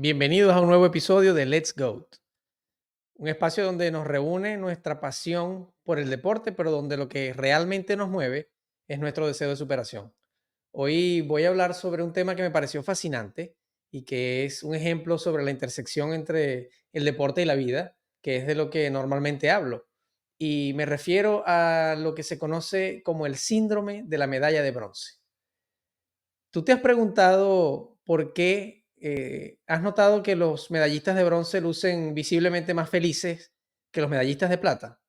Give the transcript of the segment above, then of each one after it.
Bienvenidos a un nuevo episodio de Let's Go, un espacio donde nos reúne nuestra pasión por el deporte, pero donde lo que realmente nos mueve es nuestro deseo de superación. Hoy voy a hablar sobre un tema que me pareció fascinante y que es un ejemplo sobre la intersección entre el deporte y la vida, que es de lo que normalmente hablo. Y me refiero a lo que se conoce como el síndrome de la medalla de bronce. ¿Tú te has preguntado por qué has notado que los medallistas de bronce lucen visiblemente más felices que los medallistas de plata?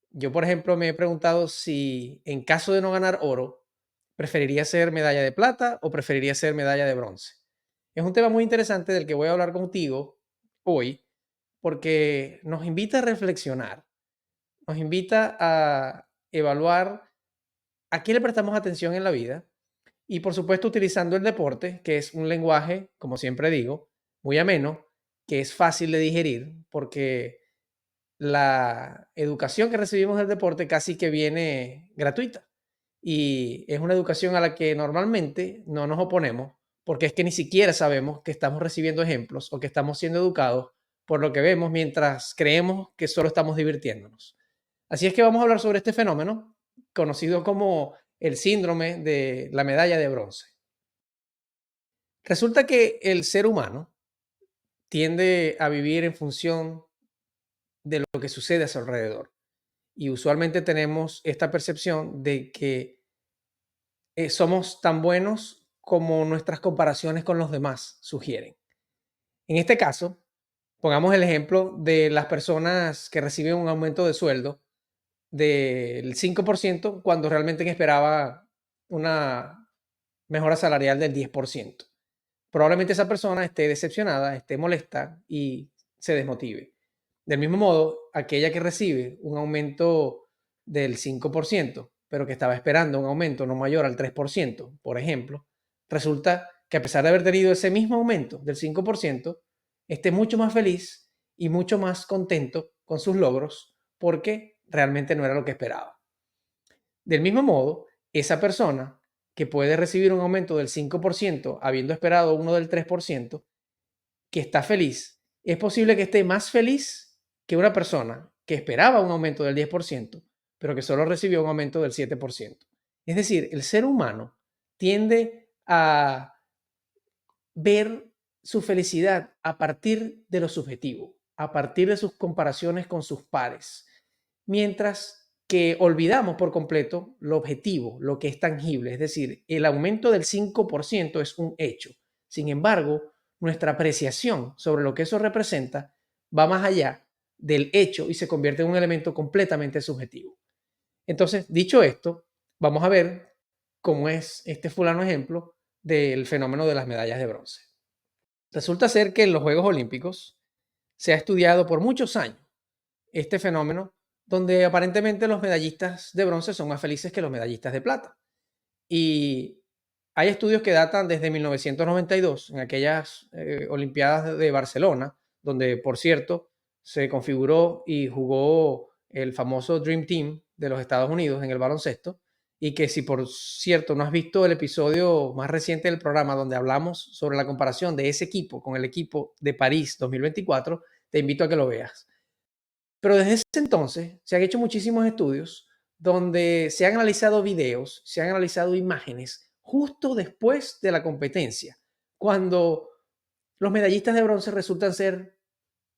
Yo, por ejemplo, me he preguntado si en caso de no ganar oro, preferiría ser medalla de plata o preferiría ser medalla de bronce. Es un tema muy interesante del que voy a hablar contigo hoy porque nos invita a reflexionar, nos invita a evaluar a qué le prestamos atención en la vida y por supuesto utilizando el deporte, que es un lenguaje, como siempre digo, muy ameno, que es fácil de digerir, porque la educación que recibimos del deporte casi que viene gratuita. Y es una educación a la que normalmente no nos oponemos, porque es que ni siquiera sabemos que estamos recibiendo ejemplos o que estamos siendo educados por lo que vemos mientras creemos que solo estamos divirtiéndonos. Así es que vamos a hablar sobre este fenómeno, conocido como el síndrome de la medalla de bronce. Resulta que el ser humano tiende a vivir en función de lo que sucede a su alrededor. Y usualmente tenemos esta percepción de que somos tan buenos como nuestras comparaciones con los demás sugieren. En este caso, pongamos el ejemplo de las personas que reciben un aumento de sueldo del 5% cuando realmente esperaba una mejora salarial del 10%. Probablemente esa persona esté decepcionada, esté molesta y se desmotive. Del mismo modo, aquella que recibe un aumento del 5%, pero que estaba esperando un aumento no mayor al 3%, por ejemplo, resulta que a pesar de haber tenido ese mismo aumento del 5%, esté mucho más feliz y mucho más contento con sus logros porque realmente no era lo que esperaba. Del mismo modo, esa persona que puede recibir un aumento del 5% habiendo esperado uno del 3%, que está feliz, es posible que esté más feliz que una persona que esperaba un aumento del 10%, pero que solo recibió un aumento del 7%. Es decir, el ser humano tiende a ver su felicidad a partir de lo subjetivo, a partir de sus comparaciones con sus pares, mientras que olvidamos por completo lo objetivo, lo que es tangible, es decir, el aumento del 5% es un hecho. Sin embargo, nuestra apreciación sobre lo que eso representa va más allá del hecho y se convierte en un elemento completamente subjetivo. Entonces, dicho esto, vamos a ver cómo es este fulano ejemplo del fenómeno de las medallas de bronce. Resulta ser que en los Juegos Olímpicos se ha estudiado por muchos años este fenómeno donde aparentemente los medallistas de bronce son más felices que los medallistas de plata. Y hay estudios que datan desde 1992, en aquellas Olimpiadas de Barcelona, donde, por cierto, se configuró y jugó el famoso Dream Team de los Estados Unidos en el baloncesto, y que si por cierto no has visto el episodio más reciente del programa donde hablamos sobre la comparación de ese equipo con el equipo de París 2024, te invito a que lo veas. Pero desde ese entonces se han hecho muchísimos estudios donde se han analizado videos, se han analizado imágenes justo después de la competencia, cuando los medallistas de bronce resultan ser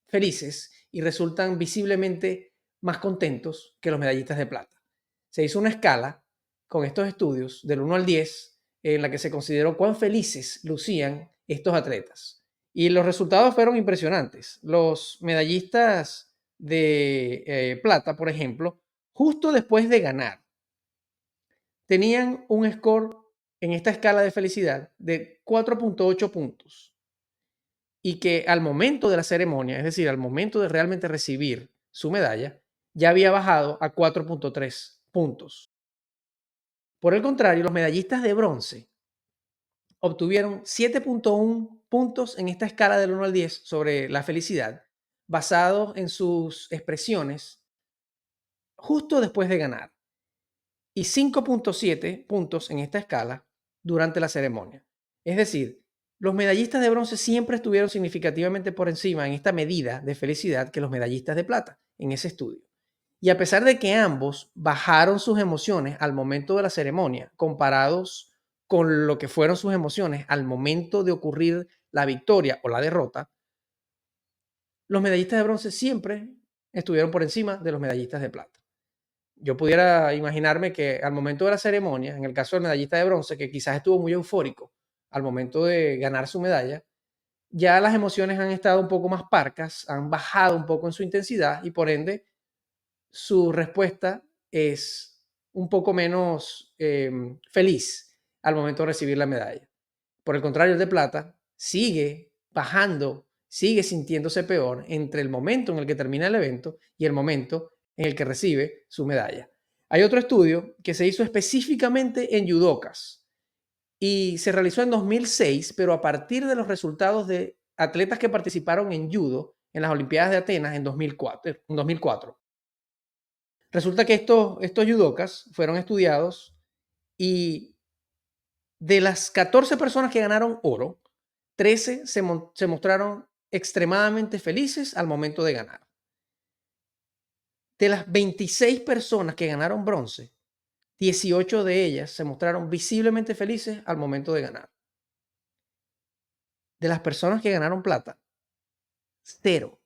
felices y resultan visiblemente más contentos que los medallistas de plata. Se hizo una escala con estos estudios del 1 al 10 en la que se consideró cuán felices lucían estos atletas. Y los resultados fueron impresionantes. Los medallistas de plata, por ejemplo, justo después de ganar, tenían un score en esta escala de felicidad de 4,8 puntos y que al momento de la ceremonia, es decir, al momento de realmente recibir su medalla, ya había bajado a 4,3 puntos. Por el contrario, los medallistas de bronce obtuvieron 7,1 puntos en esta escala del 1 al 10 sobre la felicidad, basados en sus expresiones justo después de ganar, y 5,7 puntos en esta escala durante la ceremonia. Es decir, Los medallistas de bronce siempre estuvieron significativamente por encima en esta medida de felicidad que los medallistas de plata en ese estudio. Y a pesar de que ambos bajaron sus emociones al momento de la ceremonia, comparados con lo que fueron sus emociones al momento de ocurrir la victoria o la derrota, los medallistas de bronce siempre estuvieron por encima de los medallistas de plata. Yo pudiera imaginarme que al momento de la ceremonia, en el caso del medallista de bronce, que quizás estuvo muy eufórico al momento de ganar su medalla, ya las emociones han estado un poco más parcas, han bajado un poco en su intensidad y por ende su respuesta es un poco menos feliz al momento de recibir la medalla. Por el contrario, el de plata sigue bajando, sigue sintiéndose peor entre el momento en el que termina el evento y el momento en el que recibe su medalla. Hay otro estudio que se hizo específicamente en judokas y se realizó en 2006, pero a partir de los resultados de atletas que participaron en judo en las Olimpiadas de Atenas en 2004. Resulta que estos judokas fueron estudiados y de las 14 personas que ganaron oro, 13 se mostraron extremadamente felices al momento de ganar. De las 26 personas que ganaron bronce, 18 de ellas se mostraron visiblemente felices al momento de ganar. De las personas que ganaron plata, cero.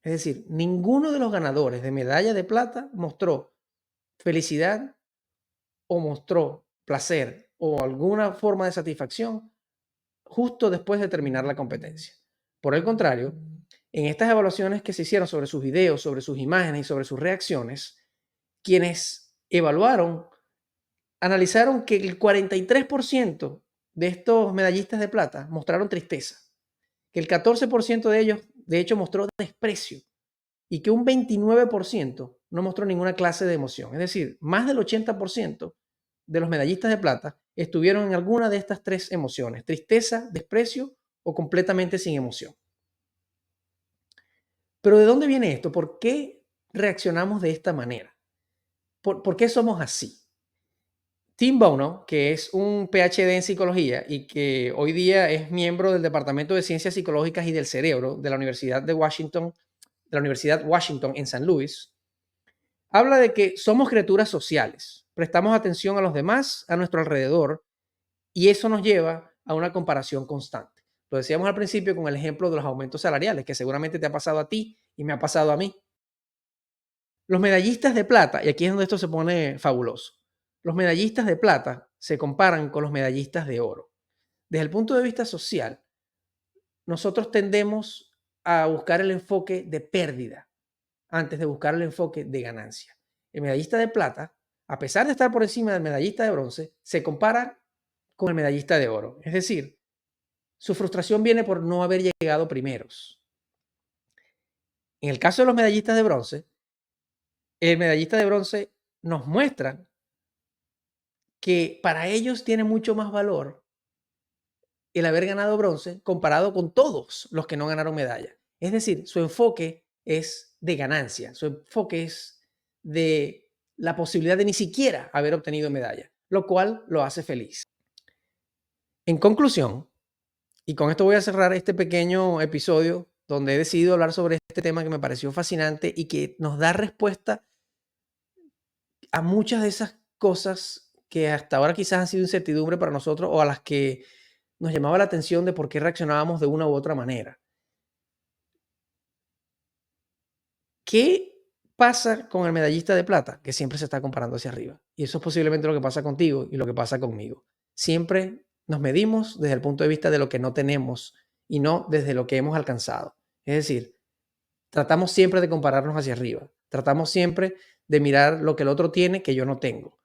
Es decir, ninguno de los ganadores de medalla de plata mostró felicidad o mostró placer o alguna forma de satisfacción justo después de terminar la competencia. Por el contrario, en estas evaluaciones que se hicieron sobre sus videos, sobre sus imágenes y sobre sus reacciones, quienes evaluaron analizaron que el 43% de estos medallistas de plata mostraron tristeza, que el 14% de ellos, de hecho, mostró desprecio y que un 29% no mostró ninguna clase de emoción. Es decir, más del 80% de los medallistas de plata estuvieron en alguna de estas tres emociones: tristeza, desprecio o completamente sin emoción. Pero ¿de dónde viene esto? ¿Por qué reaccionamos de esta manera? ¿Por qué somos así? Tim Bono, que es un PhD en psicología y que hoy día es miembro del Departamento de Ciencias Psicológicas y del Cerebro de la Universidad Washington en San Luis, habla de que somos criaturas sociales, prestamos atención a los demás a nuestro alrededor y eso nos lleva a una comparación constante. Lo decíamos al principio con el ejemplo de los aumentos salariales, que seguramente te ha pasado a ti y me ha pasado a mí. Los medallistas de plata, y aquí es donde esto se pone fabuloso, los medallistas de plata se comparan con los medallistas de oro. Desde el punto de vista social, nosotros tendemos a buscar el enfoque de pérdida antes de buscar el enfoque de ganancia. El medallista de plata, a pesar de estar por encima del medallista de bronce, se compara con el medallista de oro. Es decir, su frustración viene por no haber llegado primeros. En el caso de los medallistas de bronce, el medallista de bronce nos muestra que para ellos tiene mucho más valor el haber ganado bronce comparado con todos los que no ganaron medalla. Es decir, su enfoque es de ganancia, su enfoque es de la posibilidad de ni siquiera haber obtenido medalla, lo cual lo hace feliz. En conclusión, y con esto voy a cerrar este pequeño episodio donde he decidido hablar sobre este tema que me pareció fascinante y que nos da respuesta a muchas de esas cosas que hasta ahora quizás han sido incertidumbre para nosotros o a las que nos llamaba la atención de por qué reaccionábamos de una u otra manera. ¿Qué pasa con el medallista de plata? Que siempre se está comparando hacia arriba. Y eso es posiblemente lo que pasa contigo y lo que pasa conmigo. Siempre nos medimos desde el punto de vista de lo que no tenemos y no desde lo que hemos alcanzado. Es decir, tratamos siempre de compararnos hacia arriba. Tratamos siempre de mirar lo que el otro tiene que yo no tengo,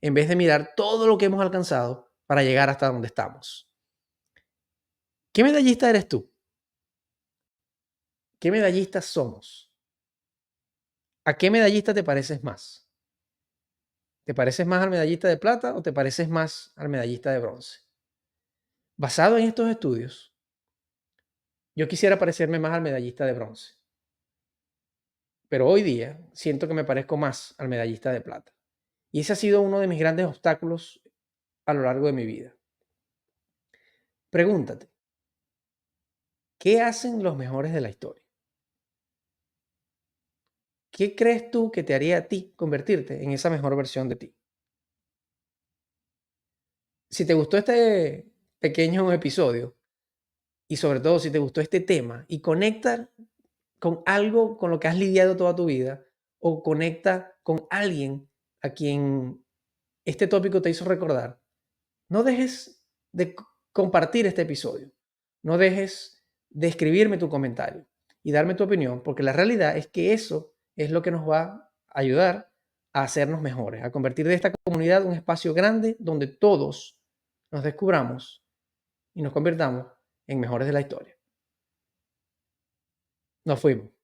en vez de mirar todo lo que hemos alcanzado para llegar hasta donde estamos. ¿Qué medallista eres tú? ¿Qué medallistas somos? ¿A qué medallista te pareces más? ¿Te pareces más al medallista de plata o te pareces más al medallista de bronce? Basado en estos estudios, yo quisiera parecerme más al medallista de bronce, pero hoy día siento que me parezco más al medallista de plata. Y ese ha sido uno de mis grandes obstáculos a lo largo de mi vida. Pregúntate, ¿Qué hacen los mejores de la historia? ¿Qué crees tú que te haría a ti convertirte en esa mejor versión de ti? Si te gustó este pequeño episodio y sobre todo si te gustó este tema y conecta con algo con lo que has lidiado toda tu vida o conecta con alguien a quien este tópico te hizo recordar, no dejes de compartir este episodio. No dejes de escribirme tu comentario y darme tu opinión, porque la realidad es que eso es lo que nos va a ayudar a hacernos mejores, a convertir de esta comunidad un espacio grande donde todos nos descubramos y nos convirtamos en mejores de la historia. Nos fuimos.